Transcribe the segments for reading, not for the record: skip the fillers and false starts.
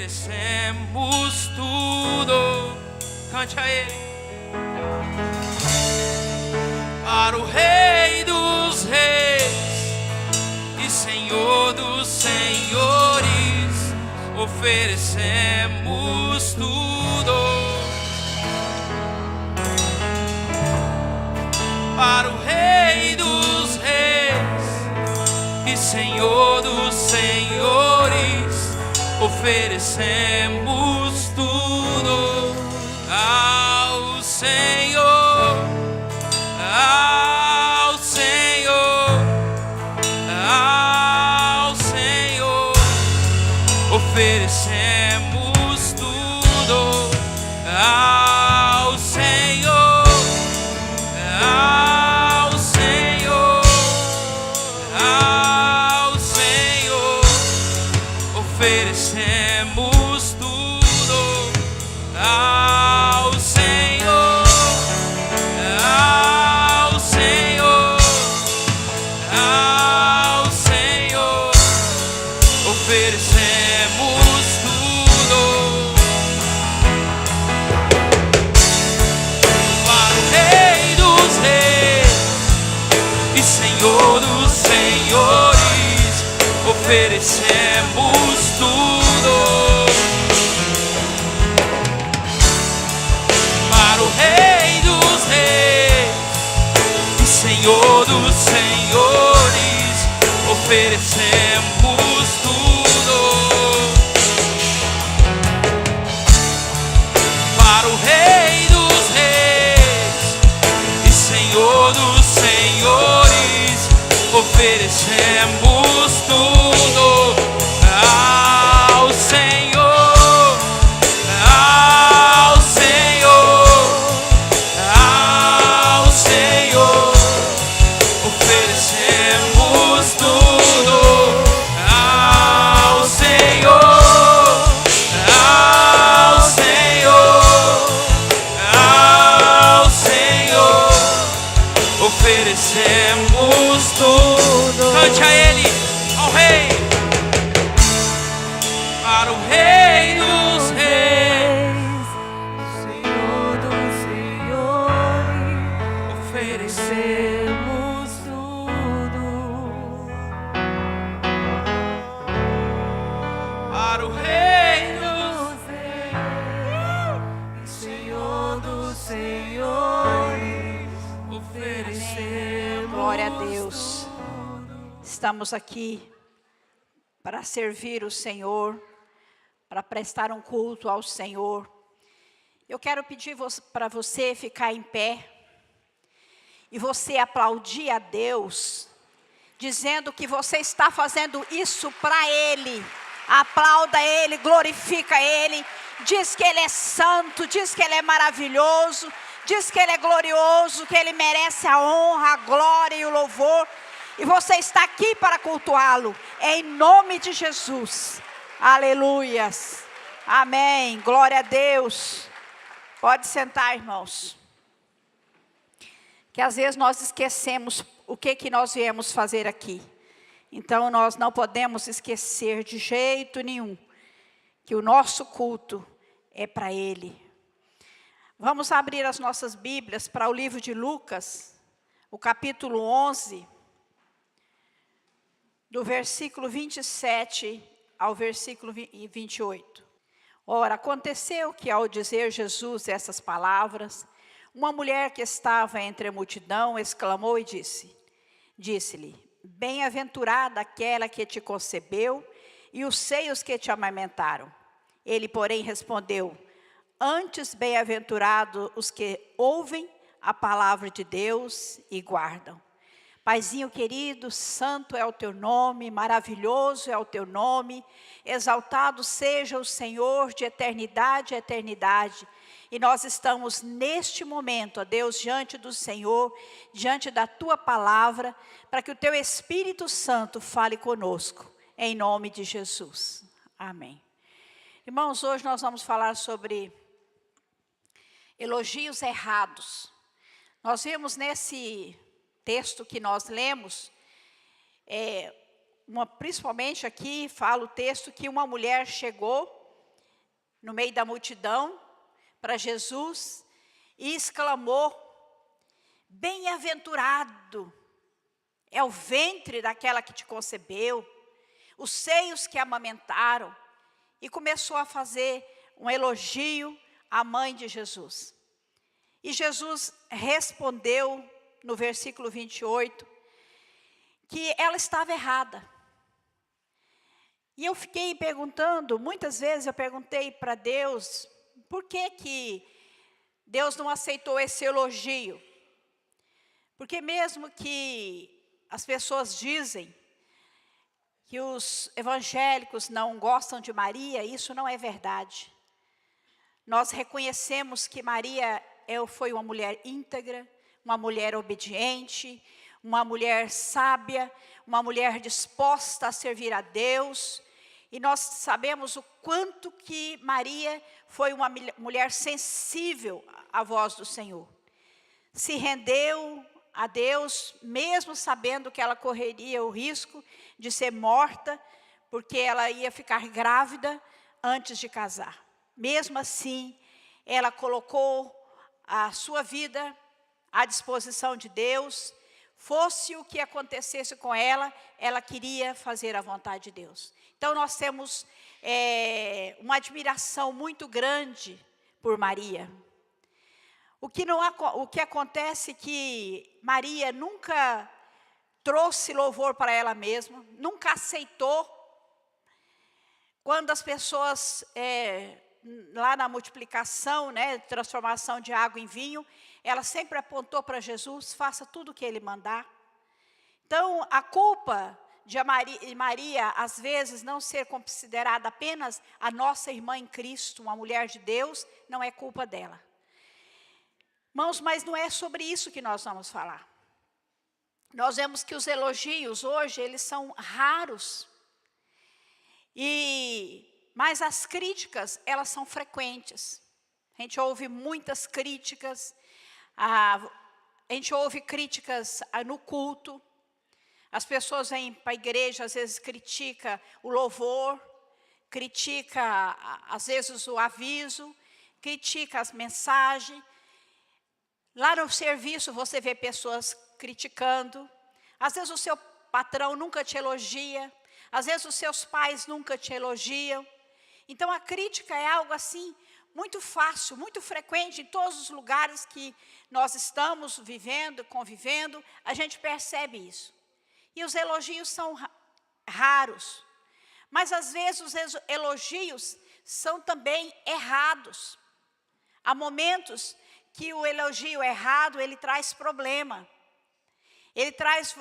oferecemos tudo. Cante a Ele. Para o Rei dos Reis e Senhor dos Senhores, oferecemos tudo. Para o Rei dos Reis e Senhor dos Senhores, oferecemos tudo ao Senhor, ao Senhor, ao Senhor, oferecemos tudo ao Senhor, ao Senhor, ao Senhor, oferecemos tudo ao Senhor, ao Senhor, ao Senhor, oferecemos tudo para o Rei dos Reis e Senhor dos Senhores, oferecemos tudo para o Rei dos Reis e Senhor dos Senhores, oferecemos tudo para o Rei dos Reis e Senhor dos Senhores, oferecemos tudo ao Senhor, ao Senhor, ao Senhor, oferecemos tudo ao Senhor, ao Senhor, ao Senhor, oferecemos tudo. Cante a Ele, ao Rei, para o Rei dos Reis, Senhor dos Senhores, oferecemos tudo. para o Rei Dos Reis, Senhor dos Senhores, oferecemos. Glória a Deus. Estamos aqui para servir o Senhor, para prestar um culto ao Senhor. Eu quero pedir para você ficar em pé e você aplaudir a Deus, dizendo que você está fazendo isso para Ele. Aplauda Ele, glorifica Ele, diz que Ele é santo, diz que Ele é maravilhoso, diz que Ele é glorioso, que Ele merece a honra, a glória e o louvor. E você está aqui para cultuá-lo, em nome de Jesus. Aleluias. Amém. Glória a Deus. Pode sentar, irmãos. Que às vezes nós esquecemos o que nós viemos fazer aqui. Então nós não podemos esquecer de jeito nenhum que o nosso culto é para Ele. Vamos abrir as nossas Bíblias para o livro de Lucas, o capítulo 11, do versículo 27 ao versículo 28. Ora, aconteceu que ao dizer Jesus essas palavras, uma mulher que estava entre a multidão exclamou e disse-lhe, bem-aventurada aquela que te concebeu e os seios que te amamentaram. Ele, porém, respondeu, antes bem-aventurados os que ouvem a palavra de Deus e guardam. Paizinho querido, santo é o teu nome, maravilhoso é o teu nome, exaltado seja o Senhor de eternidade a eternidade. E nós estamos neste momento, ó Deus, diante do Senhor, diante da tua palavra, para que o teu Espírito Santo fale conosco, em nome de Jesus. Amém. Irmãos, hoje nós vamos falar sobre elogios errados. Nós vimos nesse texto que nós lemos, principalmente aqui fala o texto que uma mulher chegou no meio da multidão para Jesus e exclamou: bem-aventurado é o ventre daquela que te concebeu, os seios que amamentaram, e começou a fazer um elogio à mãe de Jesus. E Jesus respondeu no versículo 28 que ela estava errada. E eu fiquei perguntando, muitas vezes eu perguntei para Deus, por que Deus não aceitou esse elogio? Porque mesmo que as pessoas dizem que os evangélicos não gostam de Maria, isso não é verdade. Nós reconhecemos que Maria foi uma mulher íntegra, uma mulher obediente, uma mulher sábia, uma mulher disposta a servir a Deus. E nós sabemos o quanto que Maria foi uma mulher sensível à voz do Senhor. Se rendeu a Deus, mesmo sabendo que ela correria o risco de ser morta, porque ela ia ficar grávida antes de casar. Mesmo assim, ela colocou a sua vida à disposição de Deus. Fosse o que acontecesse com ela, ela queria fazer a vontade de Deus. Então nós temos uma admiração muito grande por Maria. O que acontece é que Maria nunca trouxe louvor para ela mesma, nunca aceitou. Quando as pessoas, lá na multiplicação, transformação de água em vinho, ela sempre apontou para Jesus: faça tudo o que Ele mandar. Então, a culpa de Maria, às vezes, não ser considerada apenas a nossa irmã em Cristo, uma mulher de Deus, não é culpa dela. Irmãos, mas não é sobre isso que nós vamos falar. Nós vemos que os elogios hoje, eles são raros. Mas as críticas, elas são frequentes. A gente ouve muitas críticas. A gente ouve críticas no culto. As pessoas vêm para a igreja, às vezes critica o louvor, critica, às vezes, o aviso, critica as mensagens. Lá no serviço você vê pessoas criticando. Às vezes o seu patrão nunca te elogia. Às vezes os seus pais nunca te elogiam. Então a crítica é algo assim muito fácil, muito frequente em todos os lugares que nós estamos vivendo, convivendo, a gente percebe isso. E os elogios são raros. Mas às vezes os elogios são também errados. Há momentos que o elogio errado, ele traz problema. Ele traz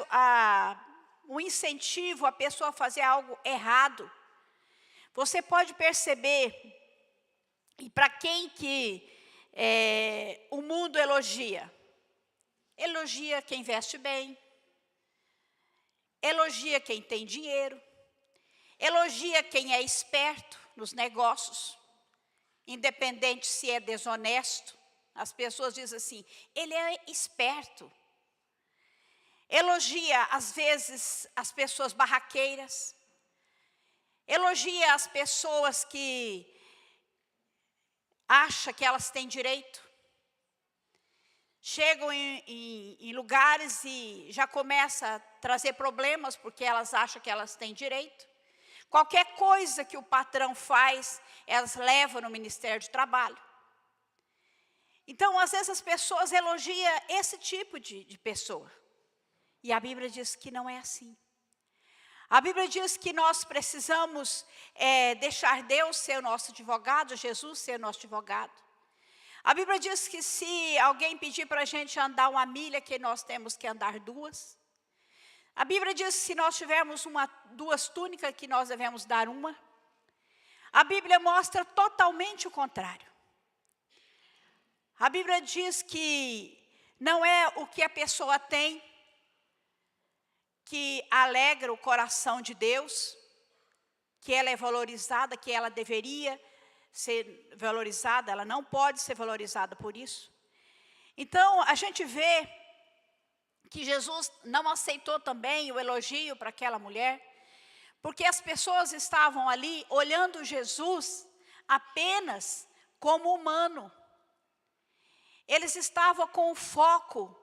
um incentivo a pessoa a fazer algo errado. Você pode perceber, e para quem que o mundo elogia? Elogia quem veste bem, elogia quem tem dinheiro, elogia quem é esperto nos negócios, independente se é desonesto. As pessoas dizem assim: ele é esperto. Elogia, às vezes, as pessoas barraqueiras. Elogia as pessoas que acham que elas têm direito. Chegam em lugares e já começam a trazer problemas porque elas acham que elas têm direito. Qualquer coisa que o patrão faz, elas levam no Ministério do Trabalho. Então, às vezes as pessoas elogiam esse tipo de pessoa. E a Bíblia diz que não é assim. A Bíblia diz que nós precisamos deixar Deus ser o nosso advogado, Jesus ser o nosso advogado. A Bíblia diz que se alguém pedir para a gente andar 1 milha, que nós temos que andar 2. A Bíblia diz que se nós tivermos 2 túnicas, que nós devemos dar 1. A Bíblia mostra totalmente o contrário. A Bíblia diz que não é o que a pessoa tem que alegra o coração de Deus, que ela é valorizada, que ela deveria ser valorizada, ela não pode ser valorizada por isso. Então, a gente vê que Jesus não aceitou também o elogio para aquela mulher, porque as pessoas estavam ali olhando Jesus apenas como humano. Eles estavam com o foco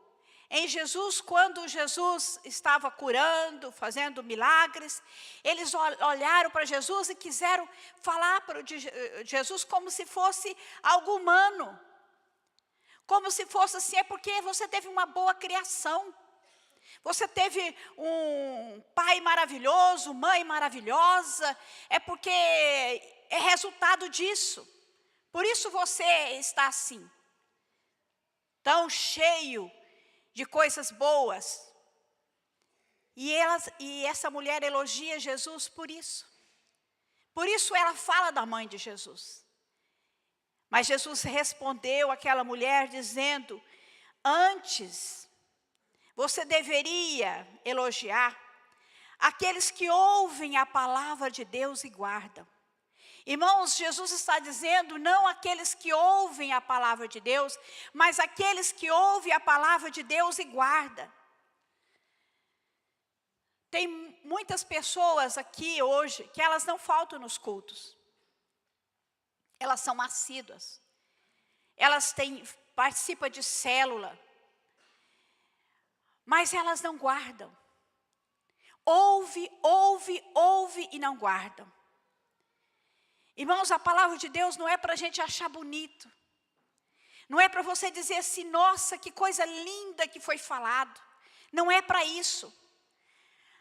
em Jesus. Quando Jesus estava curando, fazendo milagres, eles olharam para Jesus e quiseram falar para Jesus como se fosse algo humano. Como se fosse assim, é porque você teve uma boa criação. Você teve um pai maravilhoso, mãe maravilhosa, é porque é resultado disso. Por isso você está assim, tão cheio de coisas boas. E essa mulher elogia Jesus por isso. Por isso ela fala da mãe de Jesus. Mas Jesus respondeu àquela mulher dizendo: antes você deveria elogiar aqueles que ouvem a palavra de Deus e guardam. Irmãos, Jesus está dizendo não aqueles que ouvem a palavra de Deus, mas aqueles que ouvem a palavra de Deus e guardam. Tem muitas pessoas aqui hoje que elas não faltam nos cultos. Elas são assíduas. Elas participam de célula. Mas elas não guardam. Ouve e não guardam. Irmãos, a palavra de Deus não é para a gente achar bonito. Não é para você dizer assim, nossa, que coisa linda que foi falado. Não é para isso.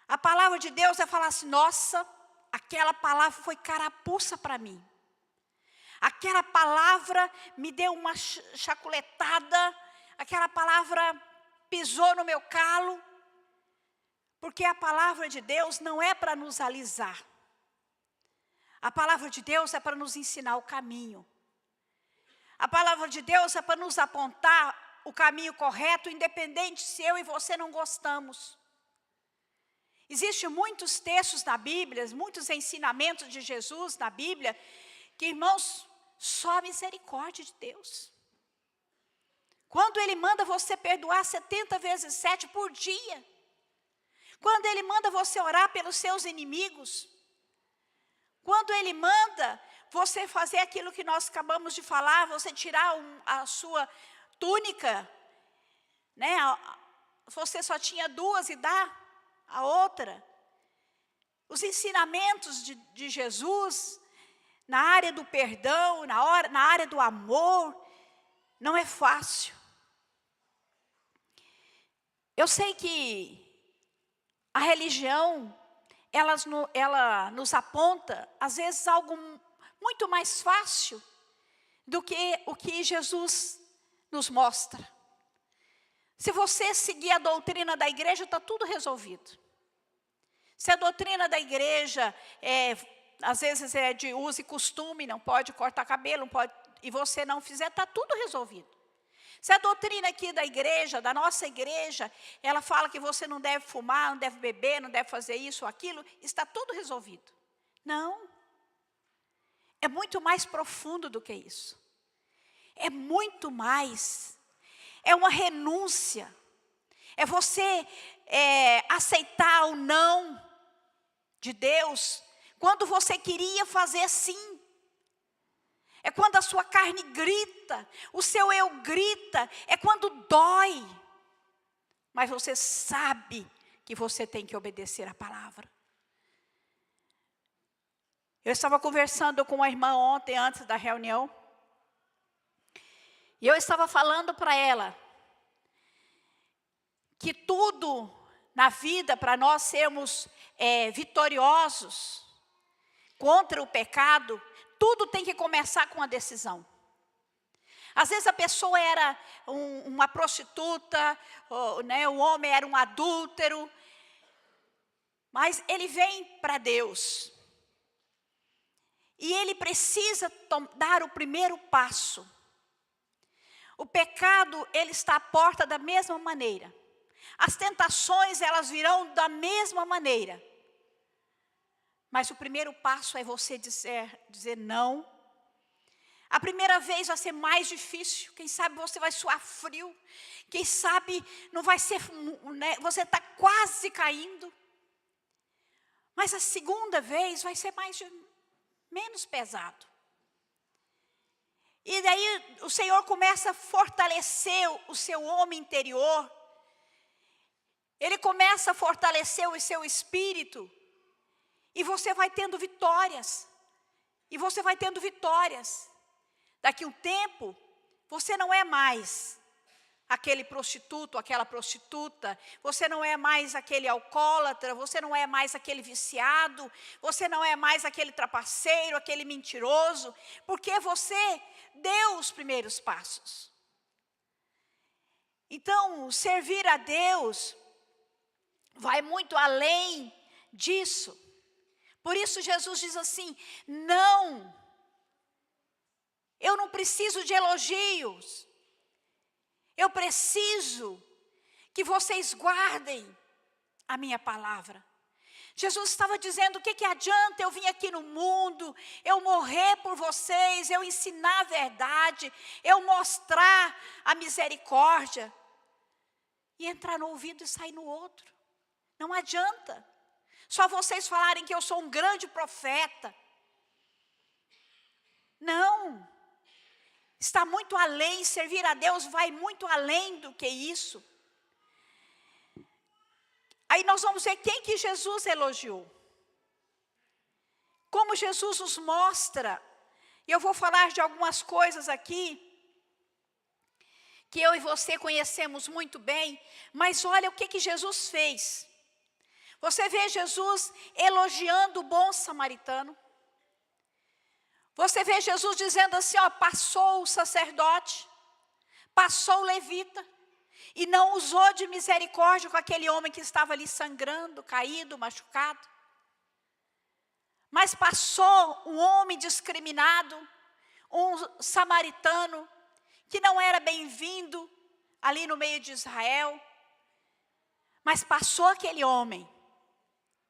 A palavra de Deus é falar assim, nossa, aquela palavra foi carapuça para mim. Aquela palavra me deu uma chaculetada. Aquela palavra pisou no meu calo. Porque a palavra de Deus não é para nos alisar. A palavra de Deus é para nos ensinar o caminho. A palavra de Deus é para nos apontar o caminho correto, independente se eu e você não gostamos. Existem muitos textos na Bíblia, muitos ensinamentos de Jesus na Bíblia, que, irmãos, só a misericórdia de Deus. Quando Ele manda você perdoar 70 vezes 7 por dia. Quando Ele manda você orar pelos seus inimigos. Quando Ele manda você fazer aquilo que nós acabamos de falar, você tirar a sua túnica, né? Você só tinha 2 e dá a outra. Os ensinamentos de Jesus, na área do perdão, na área do amor, não é fácil. Eu sei que a religião, ela nos aponta, às vezes, algo muito mais fácil do que o que Jesus nos mostra. Se você seguir a doutrina da igreja, está tudo resolvido. Se a doutrina da igreja, às vezes é de uso e costume, não pode cortar cabelo, não pode, e você não fizer, está tudo resolvido. Se a doutrina aqui da igreja, da nossa igreja, ela fala que você não deve fumar, não deve beber, não deve fazer isso ou aquilo, está tudo resolvido. Não. É muito mais profundo do que isso. É muito mais. É uma renúncia. É você aceitar o não de Deus, quando você queria fazer sim. É quando a sua carne grita, o seu eu grita, é quando dói. Mas você sabe que você tem que obedecer a palavra. Eu estava conversando com uma irmã ontem, antes da reunião. E eu estava falando para ela que tudo na vida, para nós sermos vitoriosos contra o pecado, tudo tem que começar com a decisão. Às vezes a pessoa era uma prostituta, né, o homem era um adúltero, mas ele vem para Deus. E ele precisa dar o primeiro passo. O pecado, ele está à porta da mesma maneira. As tentações, elas virão da mesma maneira. Mas o primeiro passo é você dizer não. A primeira vez vai ser mais difícil. Quem sabe você vai suar frio. Quem sabe não vai ser, né, você está quase caindo. Mas a segunda vez vai ser menos pesado. E daí o Senhor começa a fortalecer o seu homem interior. Ele começa a fortalecer o seu espírito. E você vai tendo vitórias. E você vai tendo vitórias. Daqui a um tempo, você não é mais aquele prostituto, aquela prostituta. Você não é mais aquele alcoólatra. Você não é mais aquele viciado. Você não é mais aquele trapaceiro, aquele mentiroso. Porque você deu os primeiros passos. Então, servir a Deus vai muito além disso. Por isso Jesus diz assim: não, eu não preciso de elogios. Eu preciso que vocês guardem a minha palavra. Jesus estava dizendo: o que adianta eu vir aqui no mundo, eu morrer por vocês, eu ensinar a verdade, eu mostrar a misericórdia, e entrar no ouvido e sair no outro? Não adianta. Só vocês falarem que eu sou um grande profeta. Não. Está muito além, servir a Deus vai muito além do que isso. Aí nós vamos ver quem que Jesus elogiou. Como Jesus nos mostra. E eu vou falar de algumas coisas aqui que eu e você conhecemos muito bem. Mas olha o que Jesus fez. Você vê Jesus elogiando o bom samaritano. Você vê Jesus dizendo assim, ó, passou o sacerdote, passou o levita, e não usou de misericórdia com aquele homem que estava ali sangrando, caído, machucado. Mas passou um homem discriminado, um samaritano, que não era bem-vindo ali no meio de Israel. Mas passou aquele homem,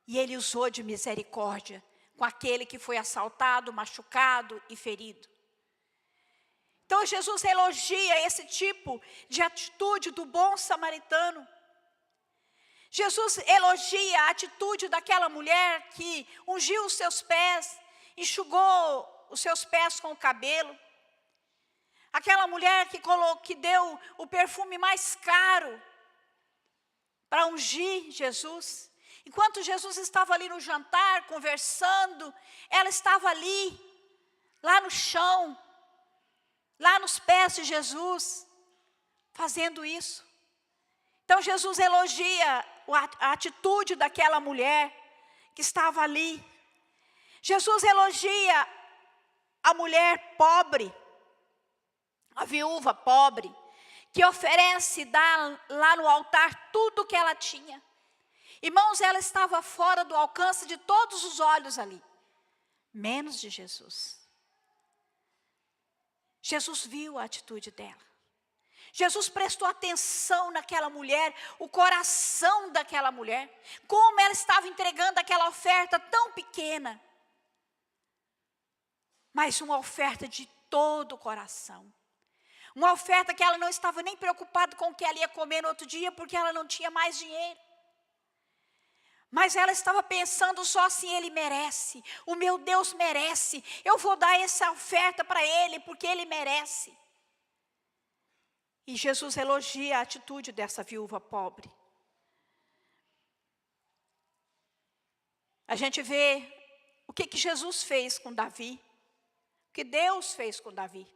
e ele usou de misericórdia com aquele que foi assaltado, machucado e ferido. Então Jesus elogia esse tipo de atitude do bom samaritano. Jesus elogia a atitude daquela mulher que ungiu os seus pés, enxugou os seus pés com o cabelo. Aquela mulher que deu o perfume mais caro para ungir Jesus. Enquanto Jesus estava ali no jantar, conversando, ela estava ali, lá no chão, lá nos pés de Jesus, fazendo isso. Então Jesus elogia a atitude daquela mulher que estava ali. Jesus elogia a mulher pobre, a viúva pobre, que oferece, dá lá no altar tudo o que ela tinha. Irmãos, ela estava fora do alcance de todos os olhos ali, menos de Jesus. Jesus viu a atitude dela. Jesus prestou atenção naquela mulher, o coração daquela mulher, como ela estava entregando aquela oferta tão pequena, mas uma oferta de todo o coração. Uma oferta que ela não estava nem preocupada com o que ela ia comer no outro dia, porque ela não tinha mais dinheiro. Mas ela estava pensando só assim: ele merece, o meu Deus merece, eu vou dar essa oferta para ele, porque ele merece. E Jesus elogia a atitude dessa viúva pobre. A gente vê o que Jesus fez com Davi, o que Deus fez com Davi.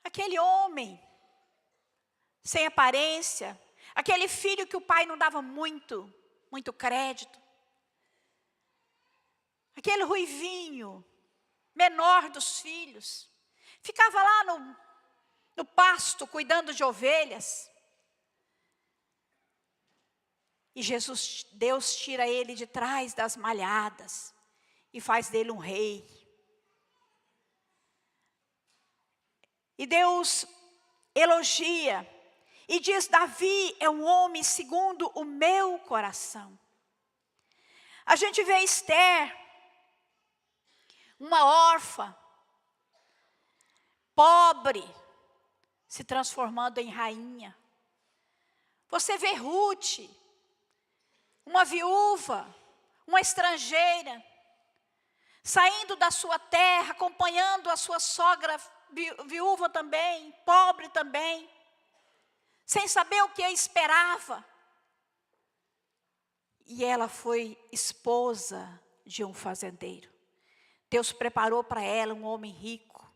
Aquele homem, sem aparência, aquele filho que o pai não dava muito crédito. Aquele ruivinho, menor dos filhos, ficava lá no pasto, cuidando de ovelhas. E Deus tira ele de trás das malhadas e faz dele um rei. E Deus elogia e diz: Davi é um homem segundo o meu coração. A gente vê Esther, uma órfã, pobre, se transformando em rainha. Você vê Ruth, uma viúva, uma estrangeira, saindo da sua terra, acompanhando a sua sogra viúva também, pobre também, sem saber o que esperava. E ela foi esposa de um fazendeiro. Deus preparou para ela um homem rico.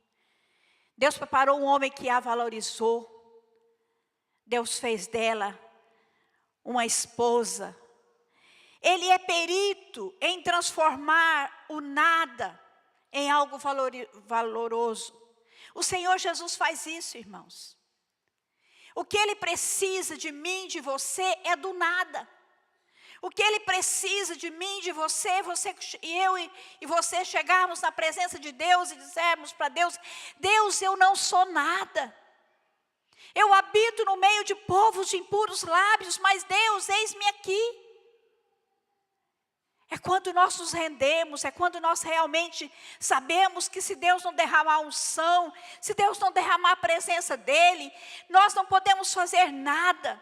Deus preparou um homem que a valorizou. Deus fez dela uma esposa. Ele é perito em transformar o nada em algo valoroso. O Senhor Jesus faz isso, irmãos. O que Ele precisa de mim, de você, é do nada. O que Ele precisa de mim, de você, você e eu e você chegarmos na presença de Deus e dizermos para Deus: Deus, eu não sou nada. Eu habito no meio de povos de impuros lábios, mas Deus, eis-me aqui. É quando nós nos rendemos, é quando nós realmente sabemos que se Deus não derramar unção, se Deus não derramar a presença dEle, nós não podemos fazer nada.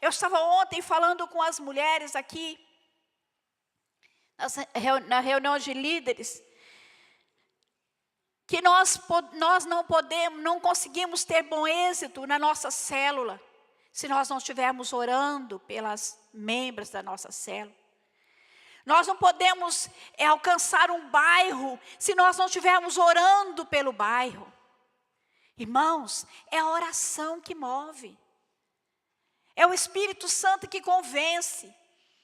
Eu estava ontem falando com as mulheres aqui, na reunião de líderes, que nós não conseguimos ter bom êxito na nossa célula, se nós não estivermos orando pelas membros da nossa célula. Nós não podemos alcançar um bairro se nós não estivermos orando pelo bairro. Irmãos, é a oração que move. É o Espírito Santo que convence.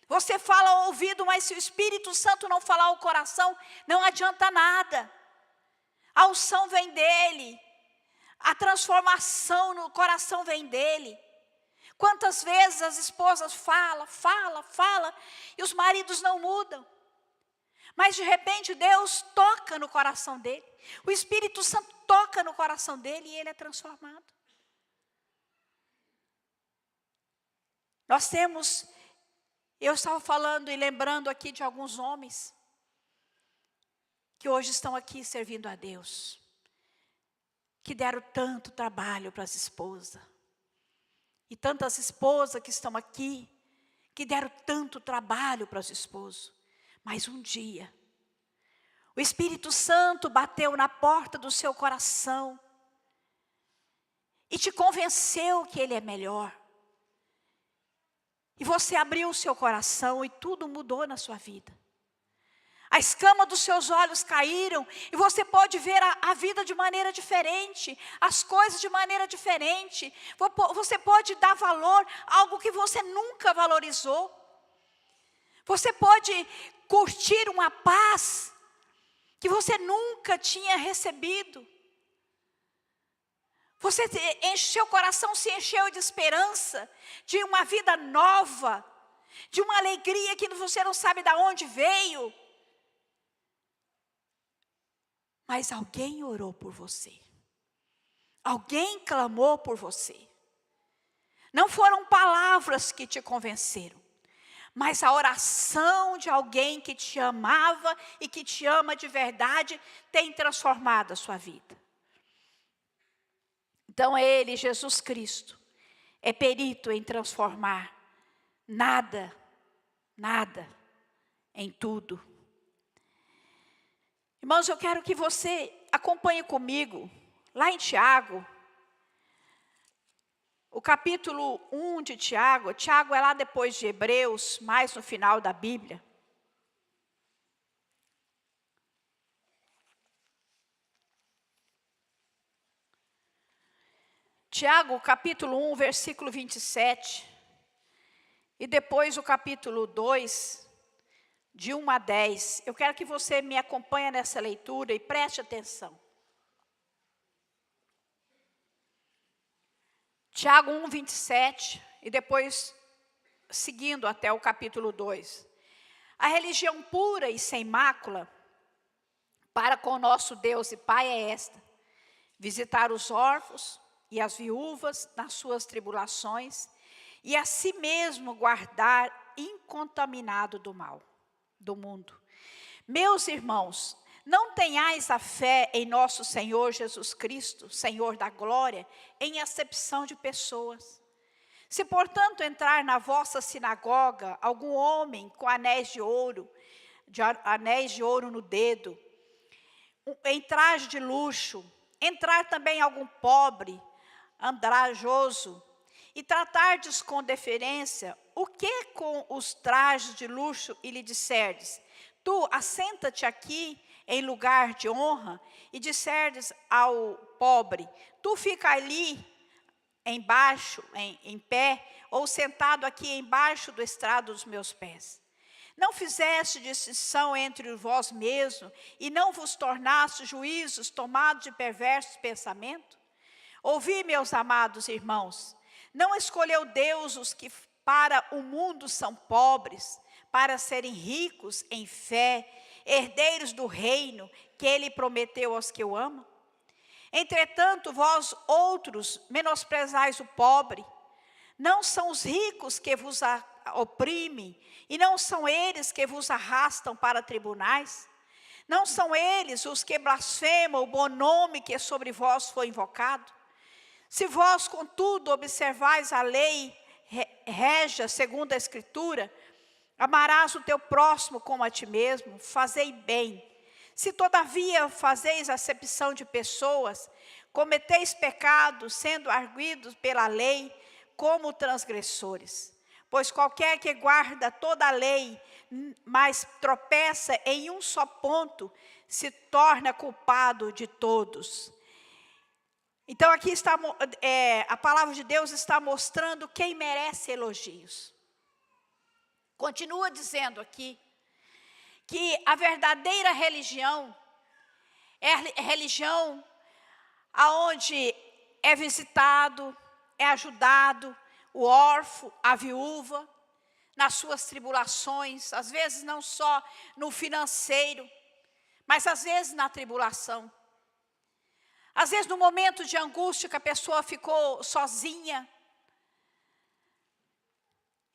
Você fala ao ouvido, mas se o Espírito Santo não falar ao coração, não adianta nada. A unção vem dele. A transformação no coração vem dele. Quantas vezes as esposas falam, e os maridos não mudam. Mas de repente Deus toca no coração dele. O Espírito Santo toca no coração dele e ele é transformado. Eu estava falando e lembrando aqui de alguns homens que hoje estão aqui servindo a Deus, que deram tanto trabalho para as esposas. E tantas esposas que estão aqui, que deram tanto trabalho para os esposos. Mas um dia, o Espírito Santo bateu na porta do seu coração e te convenceu que Ele é melhor. E você abriu o seu coração e tudo mudou na sua vida. A escama dos seus olhos caíram e você pode ver a vida de maneira diferente, as coisas de maneira diferente. Você pode dar valor a algo que você nunca valorizou. Você pode curtir uma paz que você nunca tinha recebido. Seu coração se encheu de esperança, de uma vida nova, de uma alegria que você não sabe de onde veio. Mas alguém orou por você. Alguém clamou por você. Não foram palavras que te convenceram, mas a oração de alguém que te amava e que te ama de verdade tem transformado a sua vida. Então Ele, Jesus Cristo, é perito em transformar nada em tudo. Irmãos, eu quero que você acompanhe comigo, lá em Tiago, o capítulo 1 de Tiago. Tiago é lá depois de Hebreus, mais no final da Bíblia. Tiago, capítulo 1, versículo 27. E depois o capítulo 2, de 1 a 10. Eu quero que você me acompanhe nessa leitura e preste atenção. Tiago 1, 27, e depois seguindo até o capítulo 2. A religião pura e sem mácula para com o nosso Deus e Pai é esta: visitar os órfãos e as viúvas nas suas tribulações, e a si mesmo guardar incontaminado do mal do mundo. Meus irmãos, não tenhais a fé em nosso Senhor Jesus Cristo, Senhor da glória, em acepção de pessoas. Se, portanto, entrar na vossa sinagoga algum homem com anéis de ouro, anéis de ouro no dedo, em traje de luxo, entrar também algum pobre, andrajoso, e tratardes com deferência, o que com os trajes de luxo e lhe disserdes, tu assenta-te aqui em lugar de honra, e disserdes ao pobre, tu fica ali embaixo, em pé, ou sentado aqui embaixo do estrado dos meus pés. Não fizeste distinção entre vós mesmos, e não vos tornaste juízos tomados de perversos pensamentos? Ouvi, meus amados irmãos, não escolheu Deus os que para o mundo são pobres, para serem ricos em fé, herdeiros do reino que Ele prometeu aos que o amam? Entretanto, vós outros menosprezais o pobre. Não são os ricos que vos oprimem, e não são eles que vos arrastam para tribunais? Não são eles os que blasfemam o bom nome que sobre vós foi invocado? Se vós, contudo, observais a lei régia segundo a Escritura, amarás o teu próximo como a ti mesmo, fazei bem. Se todavia fazeis acepção de pessoas, cometeis pecados, sendo arguidos pela lei como transgressores. Pois qualquer que guarda toda a lei, mas tropeça em um só ponto, se torna culpado de todos. Então aqui está, a palavra de Deus está mostrando quem merece elogios. Continua dizendo aqui, que a verdadeira religião é a religião aonde é visitado, é ajudado o órfão, a viúva, nas suas tribulações, às vezes não só no financeiro, mas às vezes na tribulação. Às vezes no momento de angústia que a pessoa ficou sozinha.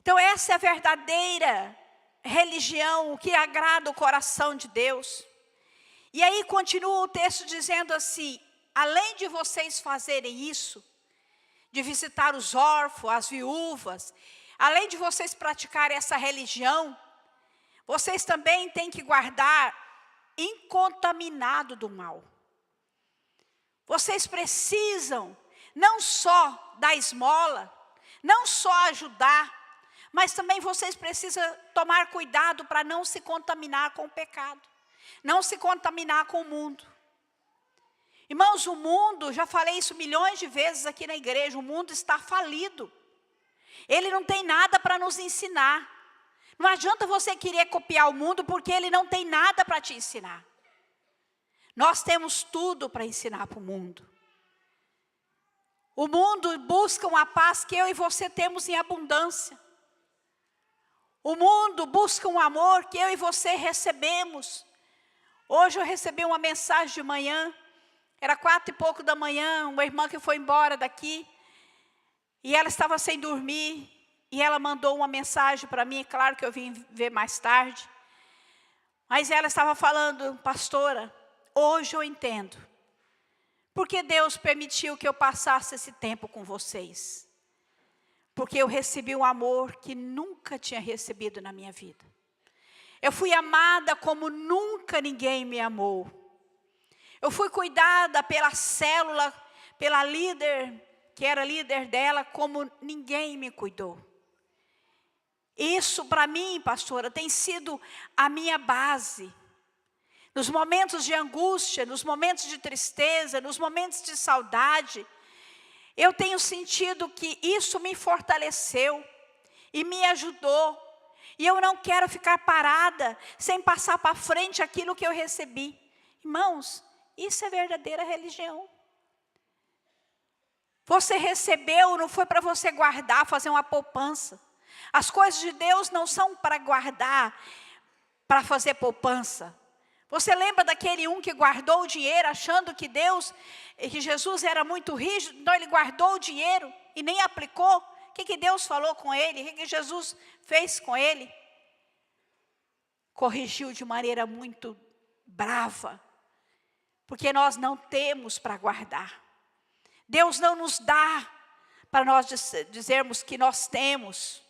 Então essa é a verdadeira religião, o que agrada o coração de Deus. E aí continua o texto dizendo assim, além de vocês fazerem isso, de visitar os órfãos, as viúvas, além de vocês praticarem essa religião, vocês também têm que guardar incontaminado do mal. Vocês precisam não só dar esmola, não só ajudar, mas também vocês precisam tomar cuidado para não se contaminar com o pecado, não se contaminar com o mundo. Irmãos, o mundo, já falei isso milhões de vezes aqui na igreja, o mundo está falido. Ele não tem nada para nos ensinar. Não adianta você querer copiar o mundo, porque ele não tem nada para te ensinar. Nós temos tudo para ensinar para o mundo. O mundo busca uma paz que eu e você temos em abundância. O mundo busca um amor que eu e você recebemos. Hoje eu recebi uma mensagem de manhã, era 4 e pouco da manhã, uma irmã que foi embora daqui, e ela estava sem dormir, e ela mandou uma mensagem para mim, claro que eu vim ver mais tarde, mas ela estava falando, pastora, hoje eu entendo, porque Deus permitiu que eu passasse esse tempo com vocês, porque eu recebi um amor que nunca tinha recebido na minha vida. Eu fui amada como nunca ninguém me amou. Eu fui cuidada pela célula, pela líder, que era líder dela, como ninguém me cuidou. Isso para mim, pastora, tem sido a minha base. Nos momentos de angústia, nos momentos de tristeza, nos momentos de saudade, eu tenho sentido que isso me fortaleceu e me ajudou. E eu não quero ficar parada sem passar para frente aquilo que eu recebi. Irmãos, isso é verdadeira religião. Você recebeu, não foi para você guardar, fazer uma poupança. As coisas de Deus não são para guardar, para fazer poupança. Você lembra daquele que guardou o dinheiro achando que que Jesus era muito rígido, então ele guardou o dinheiro e nem aplicou? O que Deus falou com ele? O que Jesus fez com ele? Corrigiu de maneira muito brava, porque nós não temos para guardar. Deus não nos dá para nós dizermos que nós temos.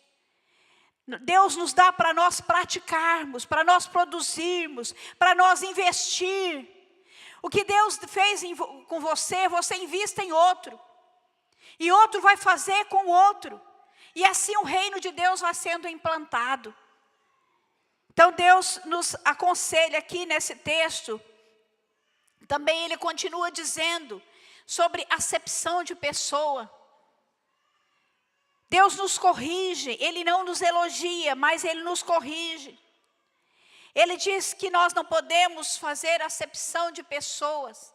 Deus nos dá para nós praticarmos, para nós produzirmos, para nós investir. O que Deus fez com você, você invista em outro. E outro vai fazer com o outro. E assim o reino de Deus vai sendo implantado. Então Deus nos aconselha aqui nesse texto. Também Ele continua dizendo sobre acepção de pessoa. Deus nos corrige, Ele não nos elogia, mas Ele nos corrige. Ele diz que nós não podemos fazer acepção de pessoas.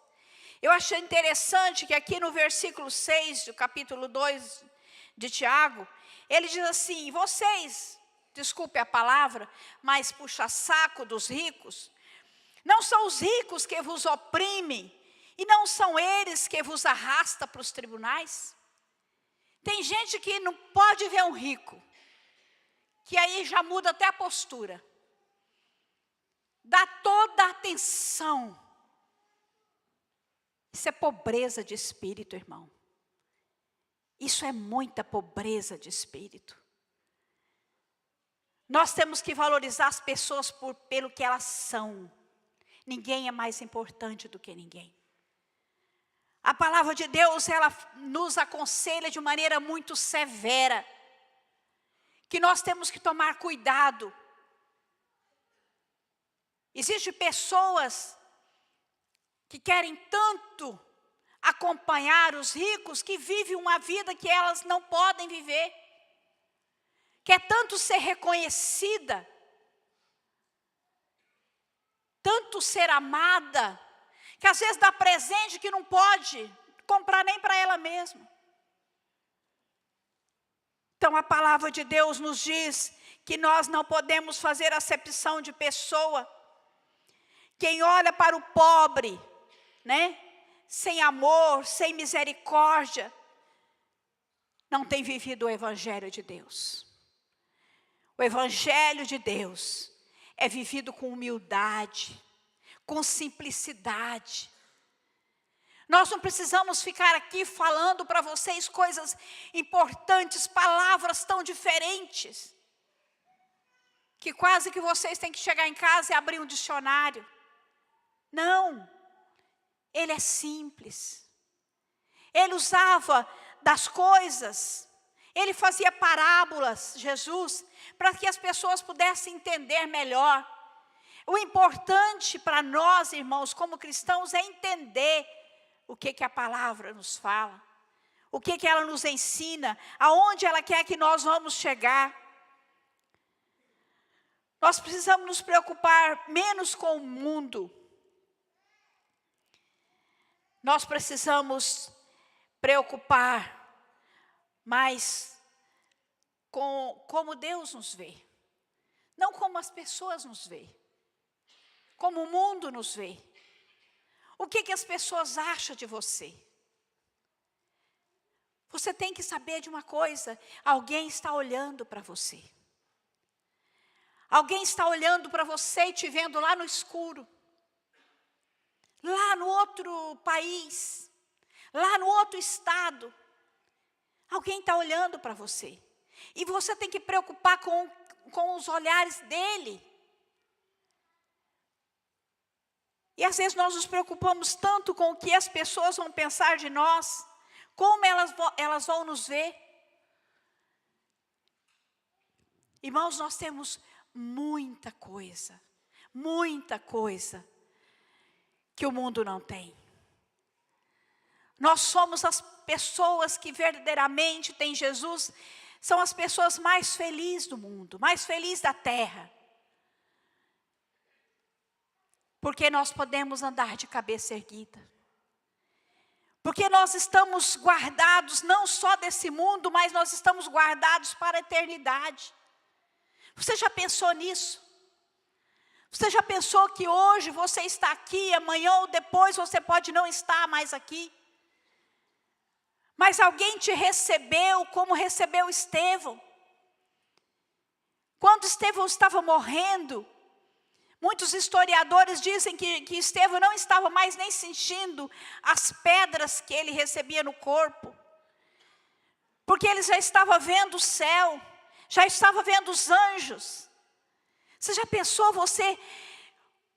Eu achei interessante que aqui no versículo 6 do capítulo 2 de Tiago, ele diz assim: vocês, desculpe a palavra, mas puxa-saco dos ricos, não são os ricos que vos oprimem, e não são eles que vos arrastam para os tribunais? Tem gente que não pode ver um rico, que aí já muda até a postura. Dá toda a atenção. Isso é pobreza de espírito, irmão. Isso é muita pobreza de espírito. Nós temos que valorizar as pessoas pelo que elas são. Ninguém é mais importante do que ninguém. A palavra de Deus, ela nos aconselha de maneira muito severa, que nós temos que tomar cuidado. Existem pessoas que querem tanto acompanhar os ricos, que vivem uma vida que elas não podem viver. Quer tanto ser reconhecida, tanto ser amada, que às vezes dá presente que não pode comprar nem para ela mesma. Então a palavra de Deus nos diz que nós não podemos fazer acepção de pessoa. Quem olha para o pobre, né, sem amor, sem misericórdia, não tem vivido o Evangelho de Deus. O Evangelho de Deus é vivido com humildade, com simplicidade. Nós não precisamos ficar aqui falando para vocês coisas importantes, palavras tão diferentes, que quase que vocês têm que chegar em casa e abrir um dicionário. Não, Ele é simples. Ele usava das coisas, Ele fazia parábolas, Jesus, para que as pessoas pudessem entender melhor. O importante para nós, irmãos, como cristãos, é entender o que a palavra nos fala, o que ela nos ensina, aonde ela quer que nós vamos chegar. Nós precisamos nos preocupar menos com o mundo. Nós precisamos preocupar mais com como Deus nos vê, não como as pessoas nos veem, como o mundo nos vê. O que as pessoas acham de você? Você tem que saber de uma coisa: alguém está olhando para você. Alguém está olhando para você e te vendo lá no escuro, lá no outro país, lá no outro estado. Alguém está olhando para você. E você tem que preocupar com os olhares dele. E às vezes nós nos preocupamos tanto com o que as pessoas vão pensar de nós, como elas vão nos ver. Irmãos, nós temos muita coisa que o mundo não tem. Nós somos as pessoas que verdadeiramente têm Jesus, são as pessoas mais felizes do mundo, mais felizes da terra. Porque nós podemos andar de cabeça erguida. Porque nós estamos guardados não só desse mundo, mas nós estamos guardados para a eternidade. Você já pensou nisso? Você já pensou que hoje você está aqui, amanhã ou depois você pode não estar mais aqui? Mas alguém te recebeu como recebeu Estevão. Quando Estevão estava morrendo, muitos historiadores dizem que Estevão não estava mais nem sentindo as pedras que ele recebia no corpo. Porque ele já estava vendo o céu, já estava vendo os anjos. Você já pensou você,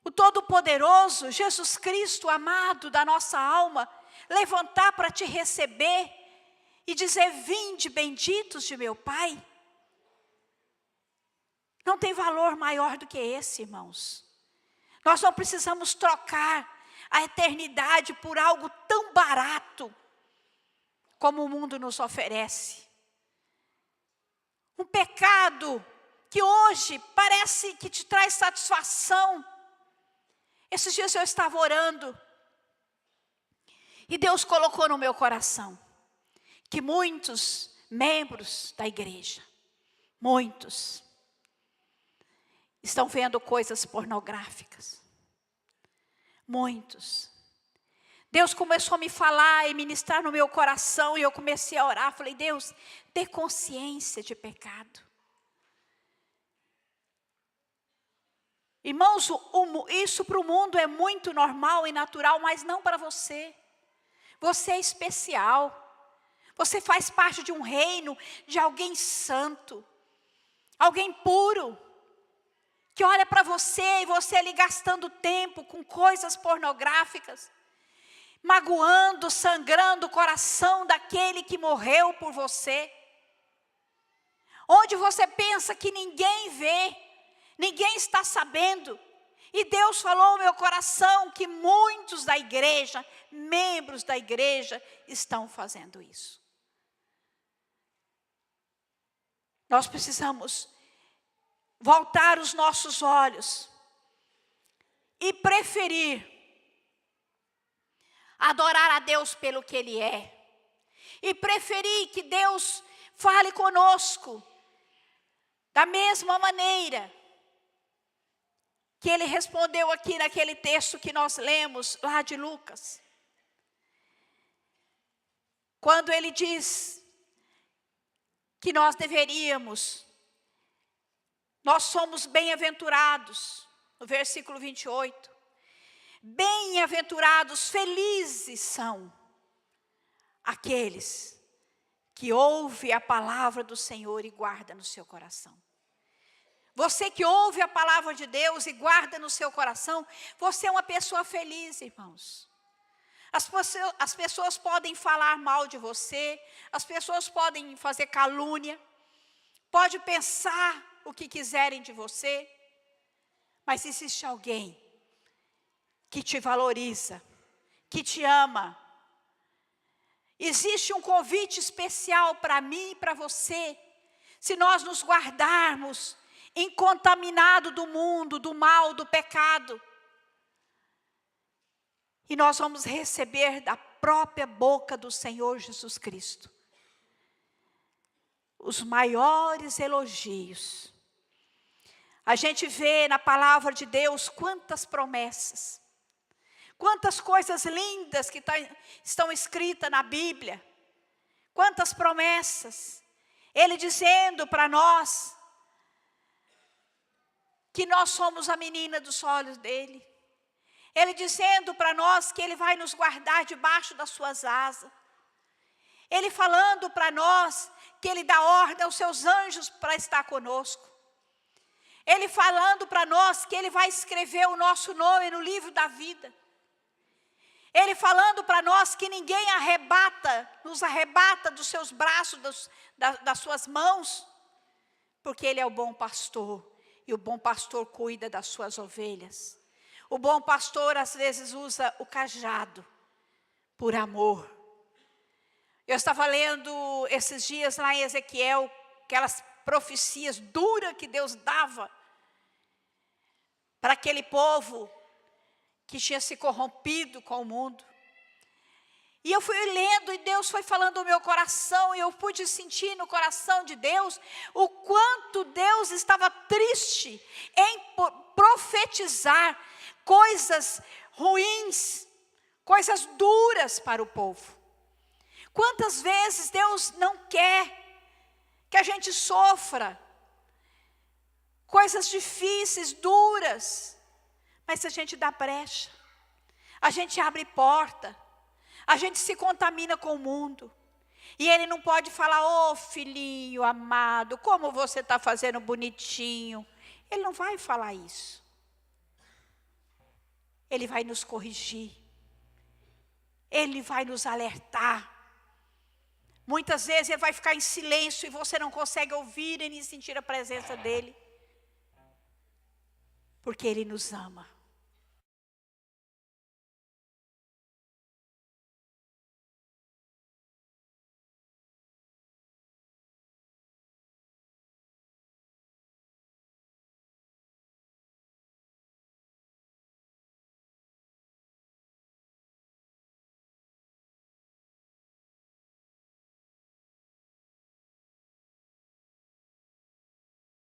o Todo-Poderoso, Jesus Cristo, amado da nossa alma, levantar para te receber e dizer: vinde benditos de meu Pai? Não tem valor maior do que esse, irmãos. Nós não precisamos trocar a eternidade por algo tão barato como o mundo nos oferece. Um pecado que hoje parece que te traz satisfação. Esses dias eu estava orando e Deus colocou no meu coração que muitos membros da igreja, muitos, estão vendo coisas pornográficas. Muitos. Deus começou a me falar e ministrar no meu coração, e eu comecei a orar. Falei: Deus, dê consciência de pecado. Irmãos, isso para o mundo é muito normal e natural, mas não para você. Você é especial. Você faz parte de um reino, de alguém santo, alguém puro, que olha para você e você ali gastando tempo com coisas pornográficas, magoando, sangrando o coração daquele que morreu por você. Onde você pensa que ninguém vê, ninguém está sabendo. E Deus falou ao meu coração que muitos da igreja, membros da igreja, estão fazendo isso. Nós precisamos voltar os nossos olhos e preferir adorar a Deus pelo que Ele é. E preferir que Deus fale conosco da mesma maneira que Ele respondeu aqui naquele texto que nós lemos lá de Lucas. Quando Ele diz que nós somos bem-aventurados, no versículo 28. Bem-aventurados, felizes são aqueles que ouvem a palavra do Senhor e guardam no seu coração. Você que ouve a palavra de Deus e guarda no seu coração, você é uma pessoa feliz, irmãos. As pessoas podem falar mal de você, as pessoas podem fazer calúnia, pode pensar o que quiserem de você, mas existe alguém que te valoriza, que te ama. Existe um convite especial para mim e para você, se nós nos guardarmos incontaminado do mundo, do mal, do pecado. E nós vamos receber da própria boca do Senhor Jesus Cristo os maiores elogios. A gente vê na palavra de Deus quantas promessas, quantas coisas lindas que estão escritas na Bíblia, quantas promessas. Ele dizendo para nós que nós somos a menina dos olhos dele. Ele dizendo para nós que Ele vai nos guardar debaixo das suas asas. Ele falando para nós que Ele dá ordem aos seus anjos para estar conosco. Ele falando para nós que Ele vai escrever o nosso nome no livro da vida. Ele falando para nós que ninguém nos arrebata dos seus braços, das suas mãos, porque Ele é o bom pastor, e o bom pastor cuida das suas ovelhas. O bom pastor às vezes usa o cajado por amor. Eu estava lendo esses dias lá em Ezequiel, aquelas profecias duras que Deus dava para aquele povo que tinha se corrompido com o mundo. E eu fui lendo e Deus foi falando ao meu coração, e eu pude sentir no coração de Deus o quanto Deus estava triste em profetizar coisas ruins, coisas duras para o povo. Quantas vezes Deus não quer que a gente sofra coisas difíceis, duras, mas se a gente dá brecha, a gente abre porta, a gente se contamina com o mundo. E Ele não pode falar, ô filhinho amado, como você está fazendo bonitinho. Ele não vai falar isso. Ele vai nos corrigir. Ele vai nos alertar. Muitas vezes Ele vai ficar em silêncio e você não consegue ouvir e nem sentir a presença dEle. Porque Ele nos ama.